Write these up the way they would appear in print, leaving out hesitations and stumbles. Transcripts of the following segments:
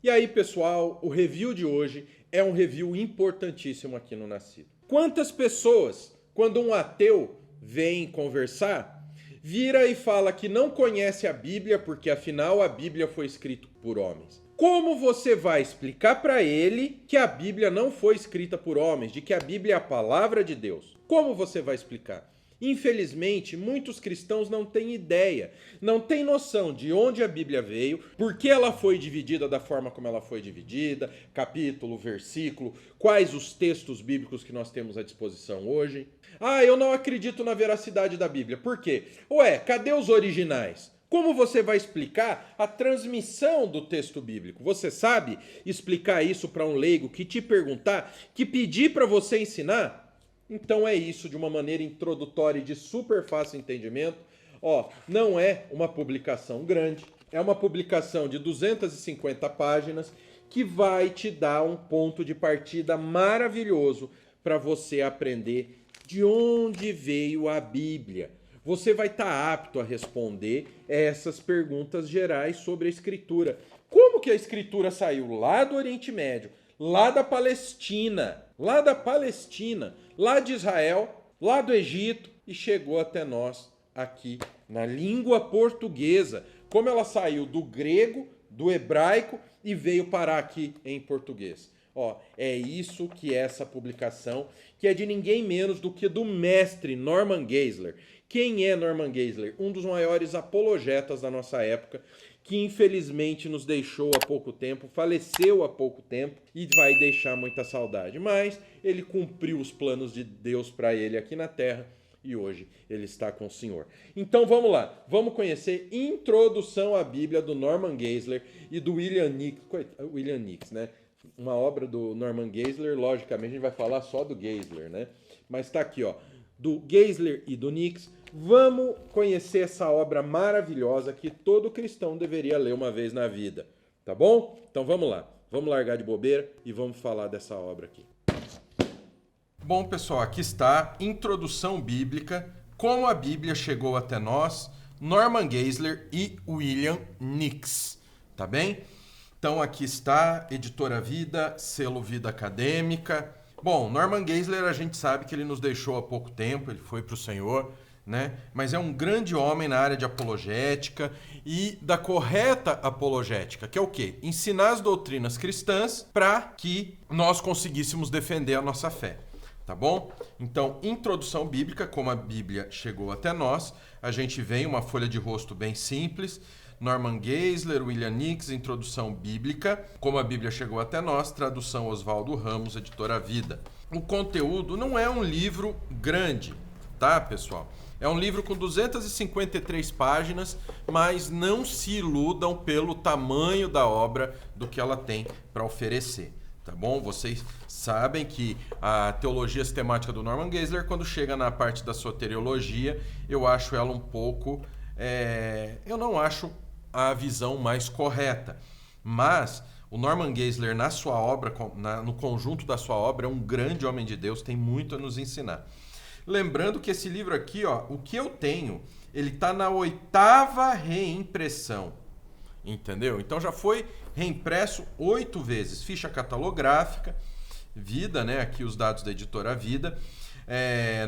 E aí, pessoal, o review de hoje é um review importantíssimo aqui no Nascido. Quantas pessoas, quando um ateu vem conversar, vira e fala que não conhece a Bíblia porque afinal a Bíblia foi escrita por homens? Como você vai explicar para ele que a Bíblia não foi escrita por homens, de que a Bíblia é a palavra de Deus? Como você vai explicar? Infelizmente, muitos cristãos não têm ideia, não têm noção de onde a Bíblia veio, por que ela foi dividida da forma como ela foi dividida, capítulo, versículo, quais os textos bíblicos que nós temos à disposição hoje. Ah, eu não acredito na veracidade da Bíblia. Por quê? Ué, cadê os originais? Como você vai explicar a transmissão do texto bíblico? Você sabe explicar isso para um leigo que te perguntar, que pedir para você ensinar? Então é isso, de uma maneira introdutória e de super fácil entendimento. Não é uma publicação grande, é uma publicação de 250 páginas que vai te dar um ponto de partida maravilhoso para você aprender de onde veio a Bíblia. Você vai estar apto a responder essas perguntas gerais sobre a Escritura. Como que a Escritura saiu lá do Oriente Médio, lá da Palestina, lá de Israel, lá do Egito e chegou até nós aqui na língua portuguesa? Como ela saiu do grego, do hebraico e veio parar aqui em português? É isso que é essa publicação, que é de ninguém menos do que do mestre Norman Geisler. Quem é Norman Geisler? Um dos maiores apologetas da nossa época, que infelizmente nos deixou há pouco tempo, faleceu há pouco tempo e vai deixar muita saudade. Mas ele cumpriu os planos de Deus para ele aqui na Terra e hoje ele está com o Senhor. Então vamos lá, vamos conhecer Introdução à Bíblia do Norman Geisler e do William Nix, né? Uma obra do Norman Geisler, logicamente a gente vai falar só do Geisler, né? Mas está aqui, do Geisler e do Nix. Vamos conhecer essa obra maravilhosa que todo cristão deveria ler uma vez na vida, tá bom? Então vamos lá, vamos largar de bobeira e vamos falar dessa obra aqui. Bom, pessoal, aqui está Introdução Bíblica, como a Bíblia chegou até nós, Norman Geisler e William Nix, tá bem? Então aqui está, Editora Vida, selo Vida Acadêmica. Bom, Norman Geisler, a gente sabe que ele nos deixou há pouco tempo, ele foi para o Senhor, né? Mas é um grande homem na área de apologética e da correta apologética, que é o quê? Ensinar as doutrinas cristãs para que nós conseguíssemos defender a nossa fé, tá bom? Então, Introdução Bíblica, como a Bíblia chegou até nós, a gente vem uma folha de rosto bem simples, Norman Geisler, William Nix, Introdução Bíblica, como a Bíblia chegou até nós, tradução Oswaldo Ramos, Editora Vida. O conteúdo não é um livro grande, tá, pessoal? É um livro com 253 páginas, mas não se iludam pelo tamanho da obra, do que ela tem para oferecer, tá bom? Vocês sabem que a teologia sistemática do Norman Geisler, quando chega na parte da soteriologia, eu acho ela um pouco... eu não acho a visão mais correta, mas o Norman Geisler, na sua obra, no conjunto da sua obra, é um grande homem de Deus, tem muito a nos ensinar. Lembrando que esse livro aqui, o que eu tenho, ele está na 8ª reimpressão, entendeu? Então já foi reimpresso 8 vezes, ficha catalográfica, Vida, né? Aqui os dados da Editora Vida,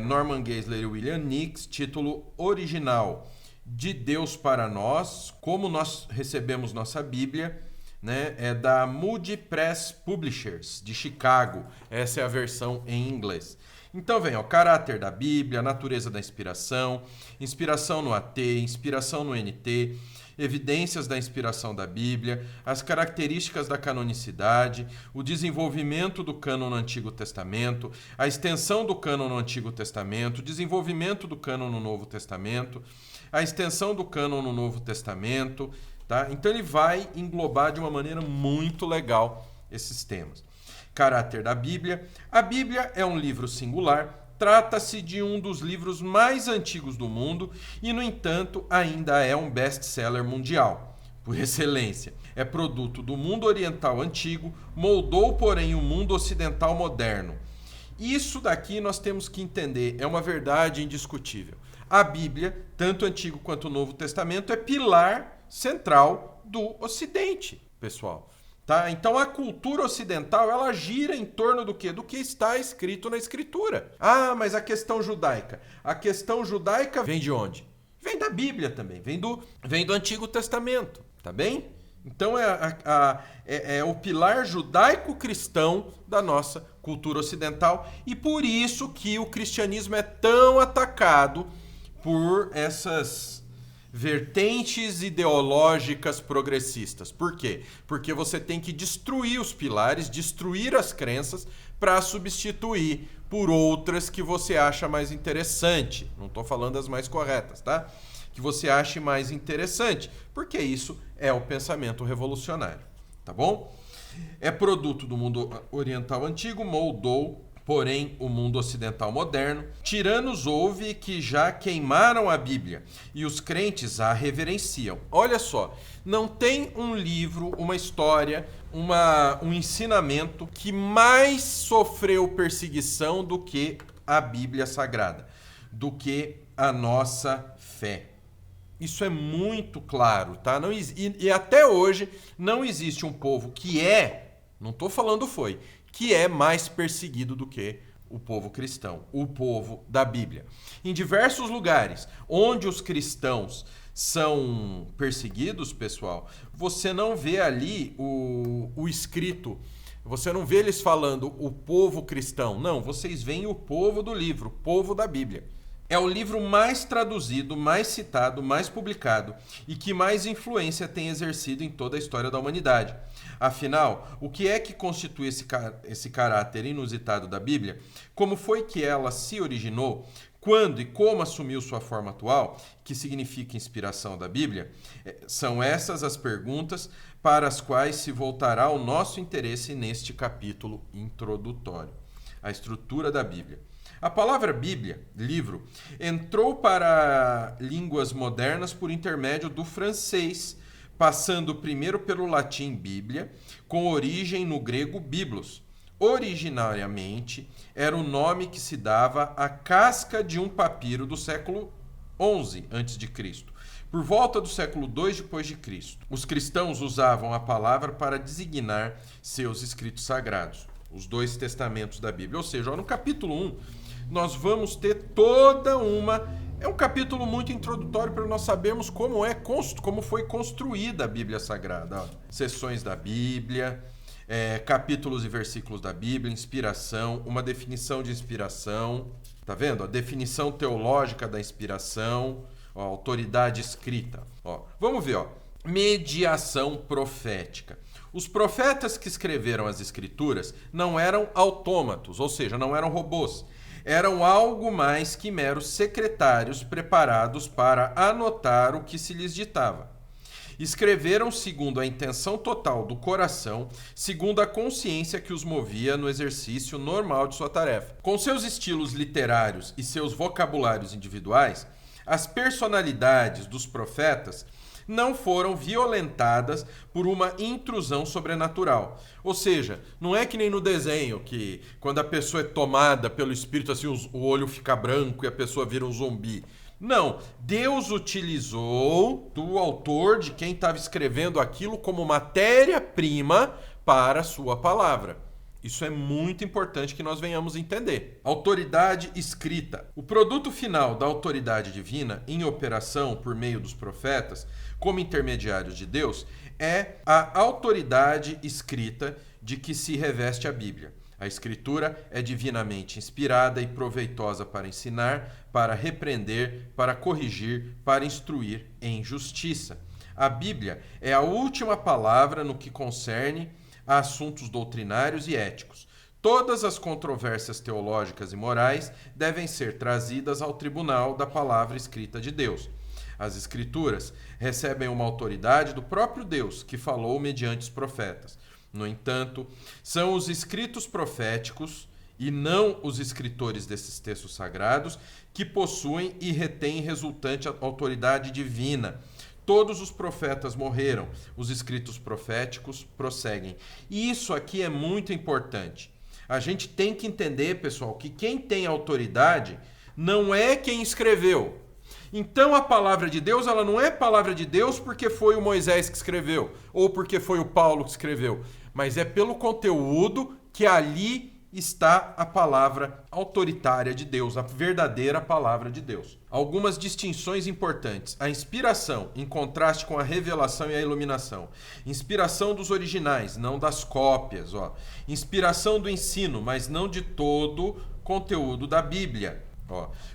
Norman Geisler e William Nix, título original, De Deus para Nós, como nós recebemos nossa Bíblia, né? É da Moody Press Publishers, de Chicago, essa é a versão em inglês. Então vem, caráter da Bíblia, natureza da inspiração, inspiração no AT, inspiração no NT, evidências da inspiração da Bíblia, as características da canonicidade, o desenvolvimento do cânon no Antigo Testamento, a extensão do cânon no Antigo Testamento, o desenvolvimento do cânon no Novo Testamento, a extensão do cânon no Novo Testamento, tá? Então ele vai englobar de uma maneira muito legal esses temas. Caráter da Bíblia. A Bíblia é um livro singular, trata-se de um dos livros mais antigos do mundo e, no entanto, ainda é um best-seller mundial, por excelência. É produto do mundo oriental antigo, moldou, porém, o mundo ocidental moderno. Isso daqui nós temos que entender, é uma verdade indiscutível. A Bíblia, tanto o Antigo quanto o Novo Testamento, é pilar central do Ocidente, pessoal. Tá? Então a cultura ocidental, ela gira em torno do quê? Do que está escrito na Escritura. Ah, mas a questão judaica. A questão judaica vem de onde? Vem da Bíblia também, vem do Antigo Testamento, tá bem? Então é o pilar judaico-cristão da nossa cultura ocidental e por isso que o cristianismo é tão atacado por essas vertentes ideológicas progressistas. Por quê? Porque você tem que destruir os pilares, destruir as crenças para substituir por outras que você acha mais interessante. Não estou falando as mais corretas, tá? Que você ache mais interessante, porque isso é o pensamento revolucionário, tá bom? É produto do mundo oriental antigo, moldou, porém, o mundo ocidental moderno. Tiranos houve que já queimaram a Bíblia e os crentes a reverenciam. Olha só, não tem um livro, uma história, um ensinamento que mais sofreu perseguição do que a Bíblia Sagrada, do que a nossa fé. Isso é muito claro, tá? E até hoje não existe um povo não estou falando que é mais perseguido do que o povo cristão, o povo da Bíblia. Em diversos lugares onde os cristãos são perseguidos, pessoal, você não vê ali o escrito, você não vê eles falando o povo cristão, não, vocês veem o povo do livro, o povo da Bíblia. É o livro mais traduzido, mais citado, mais publicado e que mais influência tem exercido em toda a história da humanidade. Afinal, o que é que constitui esse caráter inusitado da Bíblia? Como foi que ela se originou? Quando e como assumiu sua forma atual? Que significa inspiração da Bíblia? São essas as perguntas para as quais se voltará o nosso interesse neste capítulo introdutório. A estrutura da Bíblia. A palavra Bíblia, livro, entrou para línguas modernas por intermédio do francês, passando primeiro pelo latim Bíblia, com origem no grego biblos. Originariamente, era o nome que se dava à casca de um papiro do século XI a.C., por volta do século II d.C. Os cristãos usavam a palavra para designar seus escritos sagrados, os dois testamentos da Bíblia. Ou seja, no capítulo 1, nós vamos ter toda uma... É um capítulo muito introdutório para nós sabermos como foi construída a Bíblia Sagrada. Seções da Bíblia, capítulos e versículos da Bíblia, inspiração, uma definição de inspiração. Tá vendo? A definição teológica da inspiração, autoridade escrita. Vamos ver, mediação profética. Os profetas que escreveram as escrituras não eram autômatos, ou seja, não eram robôs. Eram algo mais que meros secretários preparados para anotar o que se lhes ditava. Escreveram segundo a intenção total do coração, segundo a consciência que os movia no exercício normal de sua tarefa. Com seus estilos literários e seus vocabulários individuais, as personalidades dos profetas não foram violentadas por uma intrusão sobrenatural. Ou seja, não é que nem no desenho, que quando a pessoa é tomada pelo espírito, assim, o olho fica branco e a pessoa vira um zumbi. Não, Deus utilizou do autor, de quem estava escrevendo aquilo, como matéria-prima para a sua palavra. Isso é muito importante que nós venhamos entender. Autoridade escrita. O produto final da autoridade divina, em operação por meio dos profetas, como intermediários de Deus, é a autoridade escrita de que se reveste a Bíblia. A Escritura é divinamente inspirada e proveitosa para ensinar, para repreender, para corrigir, para instruir em justiça. A Bíblia é a última palavra no que concerne a assuntos doutrinários e éticos. Todas as controvérsias teológicas e morais devem ser trazidas ao tribunal da palavra escrita de Deus. As Escrituras recebem uma autoridade do próprio Deus, que falou mediante os profetas. No entanto, são os escritos proféticos e não os escritores desses textos sagrados que possuem e retêm resultante autoridade divina. Todos os profetas morreram, os escritos proféticos prosseguem. E isso aqui é muito importante. A gente tem que entender, pessoal, que quem tem autoridade não é quem escreveu. Então a palavra de Deus, ela não é palavra de Deus porque foi o Moisés que escreveu, ou porque foi o Paulo que escreveu, mas é pelo conteúdo que ali está a palavra autoritária de Deus, a verdadeira palavra de Deus. Algumas distinções importantes. A inspiração, em contraste com a revelação e a iluminação. Inspiração dos originais, não das cópias. Inspiração do ensino, mas não de todo o conteúdo da Bíblia.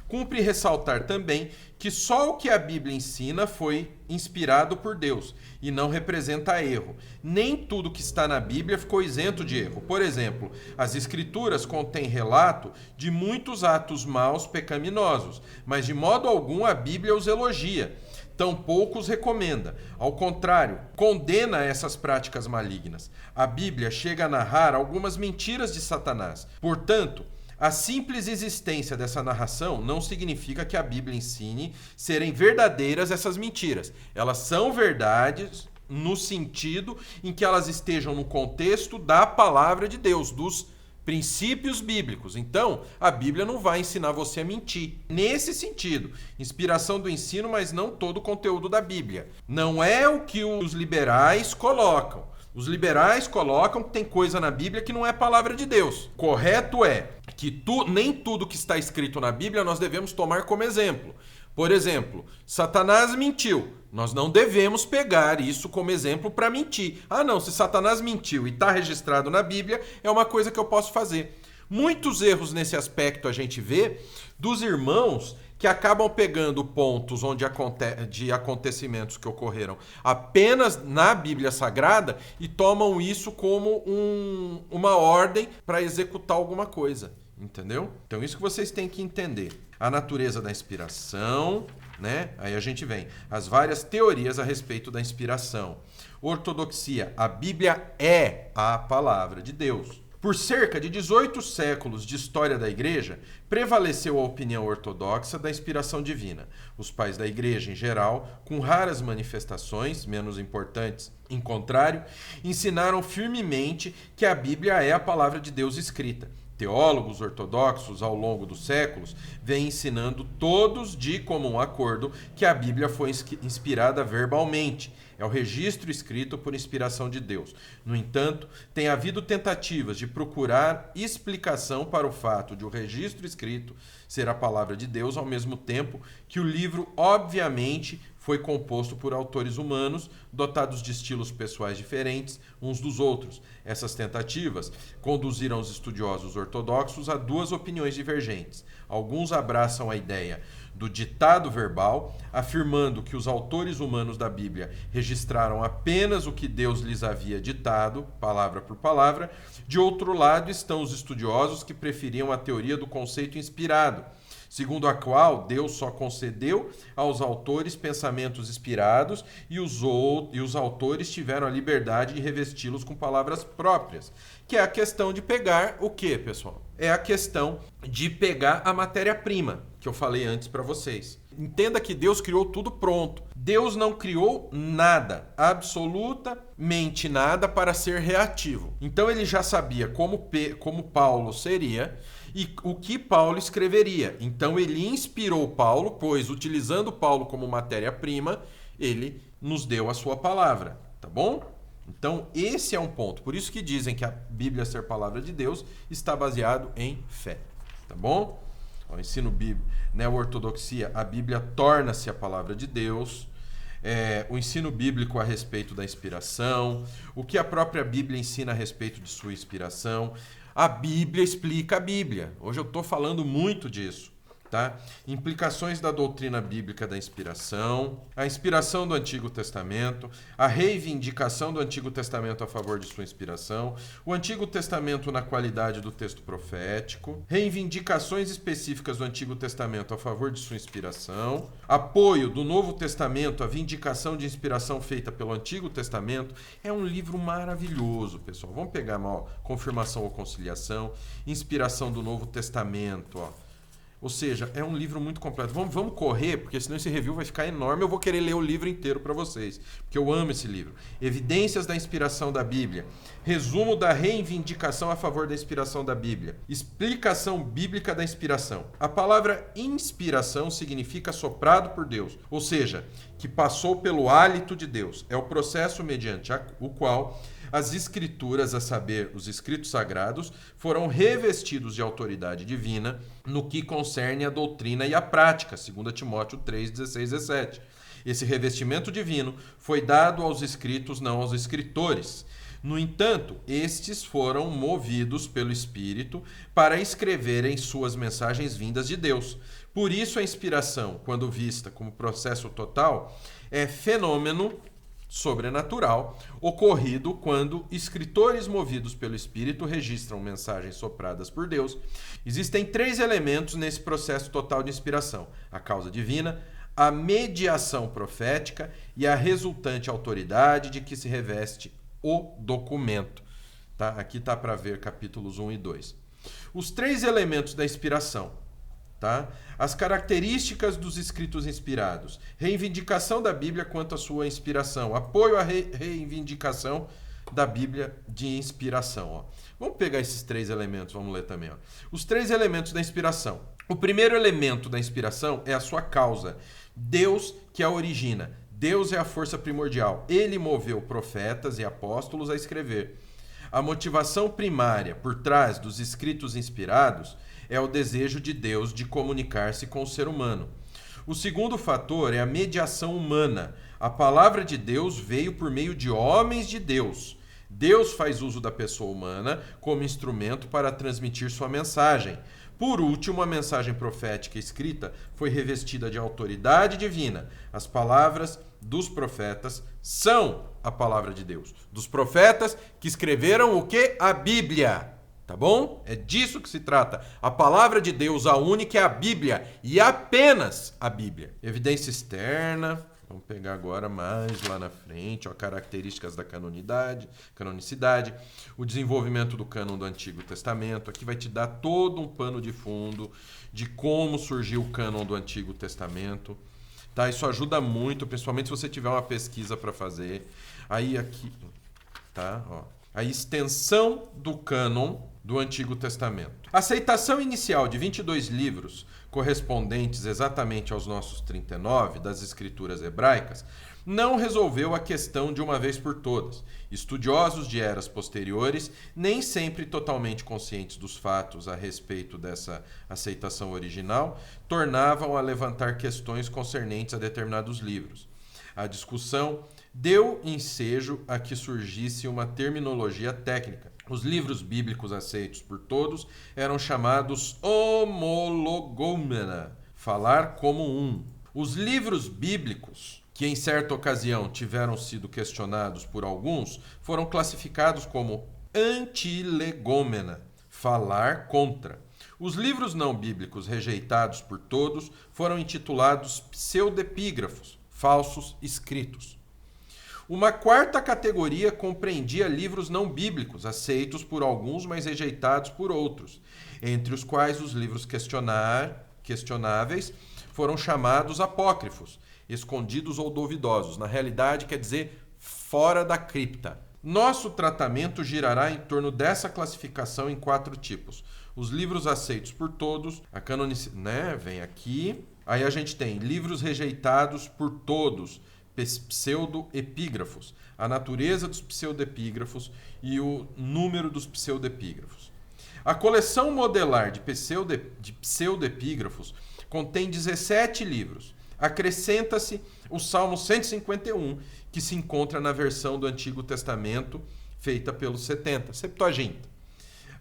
Cumpre ressaltar também que só o que a Bíblia ensina foi inspirado por Deus e não representa erro. Nem tudo que está na Bíblia ficou isento de erro. Por exemplo, as Escrituras contêm relato de muitos atos maus pecaminosos, mas de modo algum a Bíblia os elogia. Tampouco os recomenda. Ao contrário, condena essas práticas malignas. A Bíblia chega a narrar algumas mentiras de Satanás. Portanto, a simples existência dessa narração não significa que a Bíblia ensine serem verdadeiras essas mentiras. Elas são verdades no sentido em que elas estejam no contexto da palavra de Deus, dos princípios bíblicos. Então, a Bíblia não vai ensinar você a mentir. Nesse sentido, inspiração do ensino, mas não todo o conteúdo da Bíblia. Não é o que os liberais colocam. Os liberais colocam que tem coisa na Bíblia que não é palavra de Deus. Correto é que nem tudo que está escrito na Bíblia nós devemos tomar como exemplo. Por exemplo, Satanás mentiu. Nós não devemos pegar isso como exemplo para mentir. Ah, não, se Satanás mentiu e está registrado na Bíblia, é uma coisa que eu posso fazer. Muitos erros nesse aspecto a gente vê dos irmãos que acabam pegando pontos de acontecimentos que ocorreram apenas na Bíblia Sagrada e tomam isso como uma ordem para executar alguma coisa, entendeu? Então isso que vocês têm que entender. A natureza da inspiração, né? Aí a gente vem as várias teorias a respeito da inspiração. Ortodoxia, a Bíblia é a palavra de Deus. Por cerca de 18 séculos de história da Igreja, prevaleceu a opinião ortodoxa da inspiração divina. Os pais da Igreja, em geral, com raras manifestações, menos importantes, em contrário, ensinaram firmemente que a Bíblia é a palavra de Deus escrita. Teólogos ortodoxos, ao longo dos séculos, vêm ensinando todos de comum acordo que a Bíblia foi inspirada verbalmente. É o registro escrito por inspiração de Deus. No entanto, tem havido tentativas de procurar explicação para o fato de o registro escrito ser a palavra de Deus, ao mesmo tempo que o livro, obviamente, foi composto por autores humanos, dotados de estilos pessoais diferentes uns dos outros. Essas tentativas conduziram os estudiosos ortodoxos a duas opiniões divergentes. Alguns abraçam a ideia do ditado verbal, afirmando que os autores humanos da Bíblia registraram apenas o que Deus lhes havia ditado, palavra por palavra. De outro lado estão os estudiosos que preferiam a teoria do conceito inspirado, segundo a qual Deus só concedeu aos autores pensamentos inspirados e os autores tiveram a liberdade de revesti-los com palavras próprias. Que é a questão de pegar o quê, pessoal? É a questão de pegar a matéria-prima, que eu falei antes para vocês. Entenda que Deus criou tudo pronto. Deus não criou nada, absolutamente nada, para ser reativo. Então ele já sabia como Paulo seria e o que Paulo escreveria. Então ele inspirou Paulo, pois utilizando Paulo como matéria-prima, ele nos deu a sua palavra, tá bom? Então esse é um ponto. Por isso que dizem que a Bíblia ser palavra de Deus está baseado em fé, tá bom? O ensino bíblico, né, a ortodoxia, a Bíblia torna-se a palavra de Deus. O ensino bíblico a respeito da inspiração, o que a própria Bíblia ensina a respeito de sua inspiração. A Bíblia explica a Bíblia. Hoje eu estou falando muito disso, tá? Implicações da doutrina bíblica da inspiração, a inspiração do Antigo Testamento, a reivindicação do Antigo Testamento a favor de sua inspiração, o Antigo Testamento na qualidade do texto profético, reivindicações específicas do Antigo Testamento a favor de sua inspiração, apoio do Novo Testamento à vindicação de inspiração feita pelo Antigo Testamento. É um livro maravilhoso, pessoal. Vamos pegar, confirmação ou conciliação, inspiração do Novo Testamento, Ou seja, é um livro muito completo. Vamos correr, porque senão esse review vai ficar enorme. Eu vou querer ler o livro inteiro para vocês, porque eu amo esse livro. Evidências da inspiração da Bíblia. Resumo da reivindicação a favor da inspiração da Bíblia. Explicação bíblica da inspiração. A palavra inspiração significa soprado por Deus, ou seja, que passou pelo hálito de Deus. É o processo mediante o qual as escrituras, a saber, os escritos sagrados, foram revestidos de autoridade divina no que concerne a doutrina e a prática, 2 Timóteo 3, 16, 17. Esse revestimento divino foi dado aos escritos, não aos escritores. No entanto, estes foram movidos pelo Espírito para escreverem suas mensagens vindas de Deus. Por isso a inspiração, quando vista como processo total, é fenômeno sobrenatural ocorrido quando escritores movidos pelo Espírito registram mensagens sopradas por Deus. Existem 3 elementos nesse processo total de inspiração: a causa divina, a mediação profética e a resultante autoridade de que se reveste o documento. Tá? Aqui está para ver capítulos 1 e 2. Os 3 elementos da inspiração. Tá? As características dos escritos inspirados. Reivindicação da Bíblia quanto à sua inspiração. Apoio à reivindicação da Bíblia de inspiração. Ó. Vamos pegar esses 3 elementos, vamos ler também. Ó. Os 3 elementos da inspiração. O primeiro elemento da inspiração é a sua causa. Deus que a origina. Deus é a força primordial. Ele moveu profetas e apóstolos a escrever. A motivação primária por trás dos escritos inspirados é o desejo de Deus de comunicar-se com o ser humano. O segundo fator é a mediação humana. A palavra de Deus veio por meio de homens de Deus. Deus faz uso da pessoa humana como instrumento para transmitir sua mensagem. Por último, a mensagem profética escrita foi revestida de autoridade divina. As palavras dos profetas são a palavra de Deus. Dos profetas que escreveram o quê? A Bíblia. Tá bom? É disso que se trata. A palavra de Deus, a única, é a Bíblia. E apenas a Bíblia. Evidência externa. Vamos pegar agora mais lá na frente. Ó, características da canonicidade. O desenvolvimento do cânon do Antigo Testamento. Aqui vai te dar todo um pano de fundo de como surgiu o cânon do Antigo Testamento. Tá? Isso ajuda muito, principalmente se você tiver uma pesquisa para fazer. Aí aqui, tá? Ó. A extensão do cânon do Antigo Testamento. A aceitação inicial de 22 livros, correspondentes exatamente aos nossos 39 das escrituras hebraicas, não resolveu a questão de uma vez por todas. Estudiosos de eras posteriores, nem sempre totalmente conscientes dos fatos a respeito dessa aceitação original, tornavam a levantar questões concernentes a determinados livros. A discussão deu ensejo a que surgisse uma terminologia técnica. Os livros bíblicos aceitos por todos eram chamados homologômena, falar como um. Os livros bíblicos, que em certa ocasião tiveram sido questionados por alguns, foram classificados como antilegômena, falar contra. Os livros não bíblicos rejeitados por todos foram intitulados pseudepígrafos, falsos escritos. Uma quarta categoria compreendia livros não bíblicos, aceitos por alguns, mas rejeitados por outros, entre os quais os livros questionáveis foram chamados apócrifos, escondidos ou duvidosos. Na realidade, quer dizer, fora da cripta. Nosso tratamento girará em torno dessa classificação em 4 tipos. Os livros aceitos por todos, a canonicidade, né? Vem aqui. Aí a gente tem livros rejeitados por todos, pseudoepígrafos, a natureza dos pseudepígrafos e o número dos pseudepígrafos. A coleção modelar de pseudepígrafos contém 17 livros. Acrescenta-se o Salmo 151, que se encontra na versão do Antigo Testamento feita pelos 70, Septuaginta.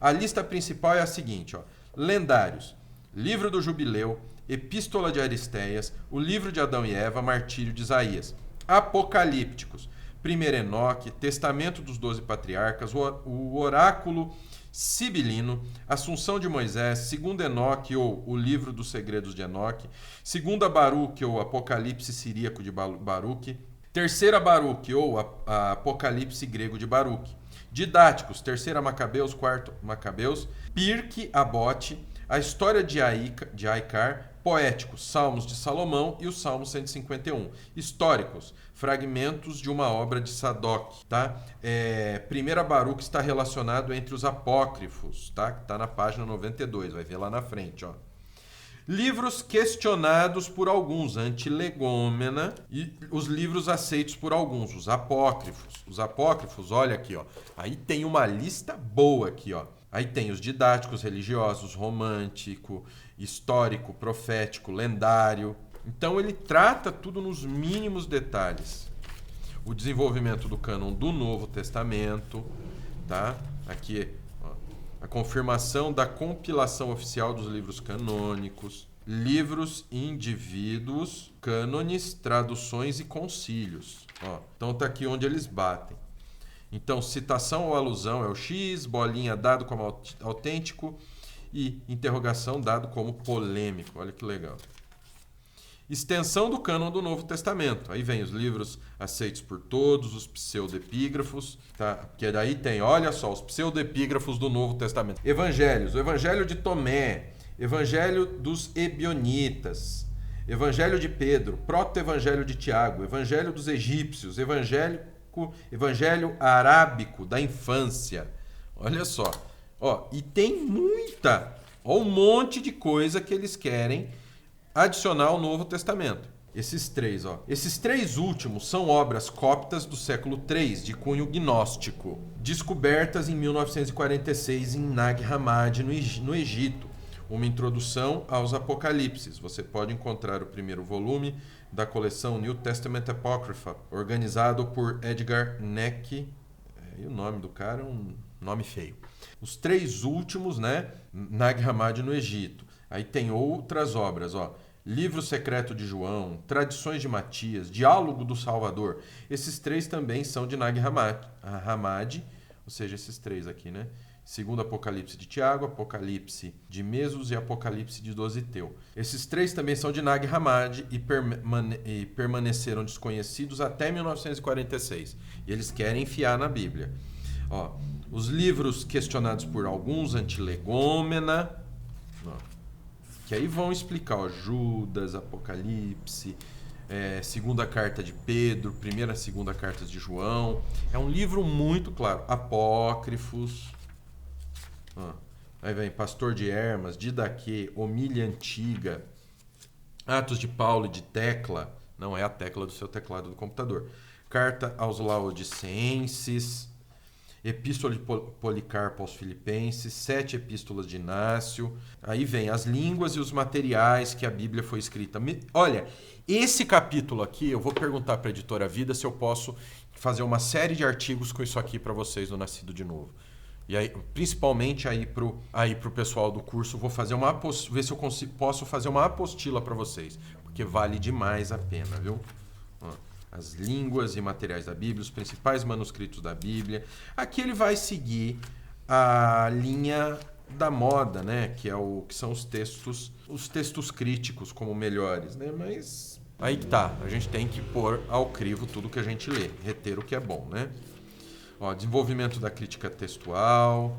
A lista principal é a seguinte, ó: lendários, livro do Jubileu, Epístola de Aristeias, o livro de Adão e Eva, Martírio de Isaías. Apocalípticos, 1 Enoque, Testamento dos 12 Patriarcas, o Oráculo Sibilino, Assunção de Moisés, 2 Enoque ou o Livro dos Segredos de Enoque, 2 Baruque ou Apocalipse Siríaco de Baruque, 3 Baruque ou a Apocalipse Grego de Baruque. Didáticos, 3 Macabeus, 4 Macabeus, Pirque Abote, a história de Aicar, poéticos, Salmos de Salomão e o Salmo 151. Históricos, fragmentos de uma obra de Sadoc, tá? Primeira Baruque está relacionado entre os apócrifos, tá? Tá na página 92, vai ver lá na frente, ó. Livros questionados por alguns, Antilegômena, e os livros aceitos por alguns, os apócrifos. Os apócrifos, olha aqui, ó. Aí tem uma lista boa aqui, ó. Aí tem os didáticos, religiosos, romântico, histórico, profético, lendário. Então ele trata tudo nos mínimos detalhes. O desenvolvimento do cânon do Novo Testamento, tá? Aqui, ó, a confirmação da compilação oficial dos livros canônicos, livros, indivíduos, cânones, traduções e concílios. Ó, então tá aqui onde eles batem. Então, citação ou alusão é o X, bolinha dado como autêntico e interrogação dado como polêmico. Olha que legal. Extensão do cânon do Novo Testamento. Aí vem os livros aceitos por todos, os pseudepígrafos, tá? Porque daí tem, olha só, os pseudepígrafos do Novo Testamento. Evangelhos, o Evangelho de Tomé, Evangelho dos Ebionitas, Evangelho de Pedro, Proto-Evangelho de Tiago, Evangelho dos Egípcios, Evangelho arábico da infância. Olha só. Ó, e tem um monte de coisa que eles querem adicionar ao Novo Testamento. Esses três últimos são obras cóptas do século III, de cunho gnóstico, descobertas em 1946 em Nag Hammadi, no Egito. Uma introdução aos Apocalipses. Você pode encontrar o primeiro volume da coleção New Testament Apocrypha, organizado por Edgar Neck. E o nome do cara é um nome feio. Os três últimos, né? Nag Hammadi no Egito. Aí tem outras obras, ó. Livro Secreto de João, Tradições de Matias, Diálogo do Salvador. Esses três também são de Nag Hammadi, ou seja, esses três aqui, né? Segundo Apocalipse de Tiago, Apocalipse de Mesos e Apocalipse de Dositeu. Esses três também são de Nag Hammadi e permaneceram desconhecidos até 1946. E eles querem enfiar na Bíblia. Ó, os livros questionados por alguns, Antilegômena, ó, que aí vão explicar, ó, Judas, Apocalipse, segunda carta de Pedro, primeira e segunda cartas de João. É um livro muito claro. Apócrifos. Aí vem Pastor de Hermas, Didaquê, Homília Antiga, Atos de Paulo e de Tecla, não é a tecla do seu teclado do computador, Carta aos Laodicenses, Epístola de Policarpo aos Filipenses, 7 epístolas de Inácio. Aí vem as línguas e os materiais que a Bíblia foi escrita. Olha, esse capítulo aqui, eu vou perguntar para a Editora Vida se eu posso fazer uma série de artigos com isso aqui para vocês no Nascido de Novo. E aí, principalmente aí pro pessoal do curso, vou fazer ver se eu posso fazer uma apostila para vocês, porque vale demais a pena, viu? Ó, as línguas e materiais da Bíblia, os principais manuscritos da Bíblia. Aqui ele vai seguir a linha da moda, né? Que são os textos críticos como melhores, né? Mas aí tá, a gente tem que pôr ao crivo tudo que a gente lê, reter o que é bom, né? Ó, desenvolvimento da crítica textual.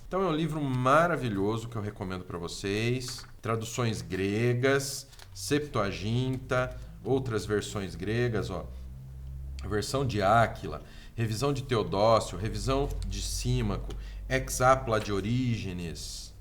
Então é um livro maravilhoso que eu recomendo para vocês. Traduções gregas, Septuaginta, outras versões gregas, ó. A versão de Áquila, revisão de Teodócio, revisão de Símaco, Exapla de Orígenes,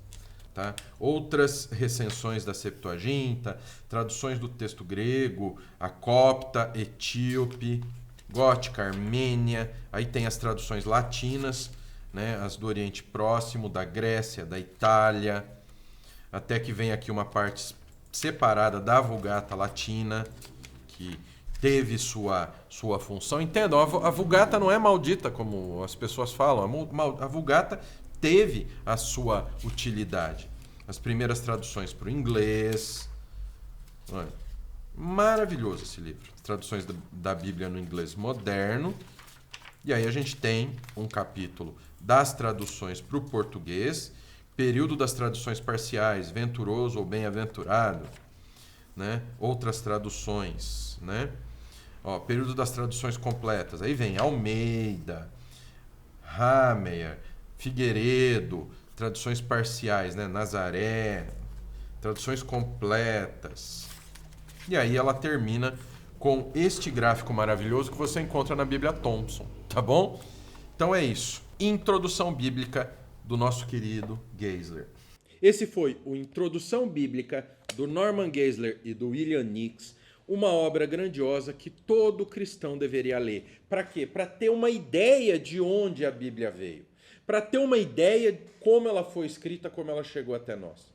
tá? Outras recensões da Septuaginta, traduções do texto grego, a copta, etíope, gótica, armênia. Aí tem as traduções latinas, né? As do Oriente Próximo, da Grécia, da Itália, até que vem aqui uma parte separada da Vulgata Latina, que teve sua função. Entendam, a Vulgata não é maldita, como as pessoas falam. A Vulgata teve a sua utilidade. As primeiras traduções para o inglês. Olha, maravilhoso esse livro. Traduções da Bíblia no inglês moderno. E aí a gente tem um capítulo das traduções para o português, período das traduções parciais, venturoso ou bem-aventurado, né? Outras traduções, né? Ó, período das traduções completas. Aí vem Almeida, Hameyer, Figueiredo, traduções parciais, né? Nazaré, traduções completas. E aí ela termina com este gráfico maravilhoso que você encontra na Bíblia Thompson, tá bom? Então é isso. Introdução bíblica do nosso querido Geisler. Esse foi o Introdução Bíblica do Norman Geisler e do William Nix, uma obra grandiosa que todo cristão deveria ler. Para quê? Para ter uma ideia de onde a Bíblia veio. Para ter uma ideia de como ela foi escrita, como ela chegou até nós.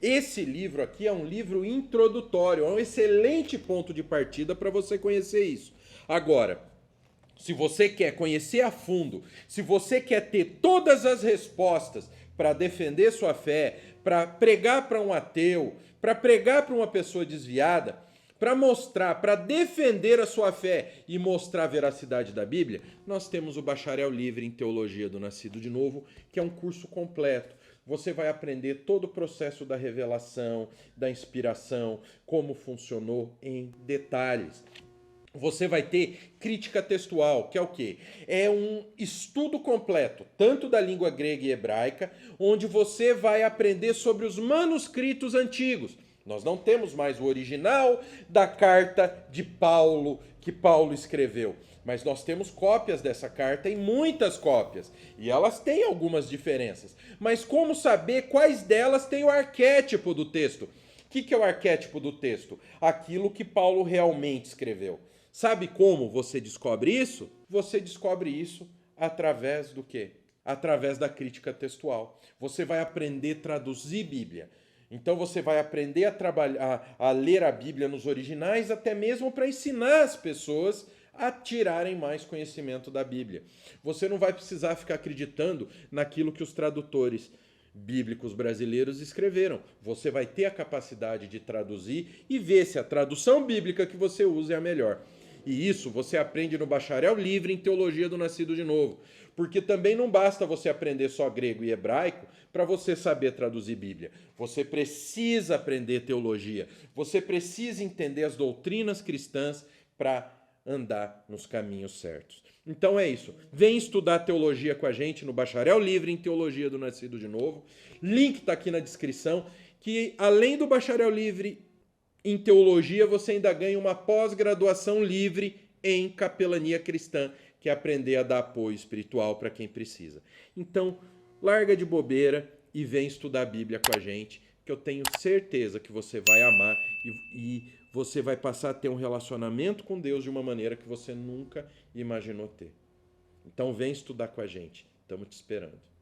Esse livro aqui é um livro introdutório, é um excelente ponto de partida para você conhecer isso. Agora, se você quer conhecer a fundo, se você quer ter todas as respostas para defender sua fé, para pregar para um ateu, para pregar para uma pessoa desviada, para mostrar, para defender a sua fé e mostrar a veracidade da Bíblia, nós temos o Bacharel Livre em Teologia do Nascido de Novo, que é um curso completo. Você vai aprender todo o processo da revelação, da inspiração, como funcionou em detalhes. Você vai ter crítica textual, que é o quê? É um estudo completo, tanto da língua grega e hebraica, onde você vai aprender sobre os manuscritos antigos. Nós não temos mais o original da carta de Paulo, que Paulo escreveu, mas nós temos cópias dessa carta e muitas cópias, e elas têm algumas diferenças. Mas como saber quais delas têm o arquétipo do texto? O que é o arquétipo do texto? Aquilo que Paulo realmente escreveu. Sabe como você descobre isso? Você descobre isso através do quê? Através da crítica textual. Você vai aprender a traduzir Bíblia. Então você vai aprender a trabalhar, a ler a Bíblia nos originais, até mesmo para ensinar as pessoas a tirarem mais conhecimento da Bíblia. Você não vai precisar ficar acreditando naquilo que os tradutores bíblicos brasileiros escreveram. Você vai ter a capacidade de traduzir e ver se a tradução bíblica que você usa é a melhor. E isso você aprende no Bacharel Livre em Teologia do Nascido de Novo. Porque também não basta você aprender só grego e hebraico para você saber traduzir Bíblia. Você precisa aprender teologia. Você precisa entender as doutrinas cristãs para andar nos caminhos certos. Então é isso. Vem estudar teologia com a gente no Bacharel Livre em Teologia do Nascido de Novo. Link está aqui na descrição, que além do Bacharel Livre em Teologia, você ainda ganha uma pós-graduação livre em Capelania Cristã, que é aprender a dar apoio espiritual para quem precisa. Então, larga de bobeira e vem estudar a Bíblia com a gente, que eu tenho certeza que você vai amar e você vai passar a ter um relacionamento com Deus de uma maneira que você nunca imaginou ter. Então, vem estudar com a gente. Estamos te esperando.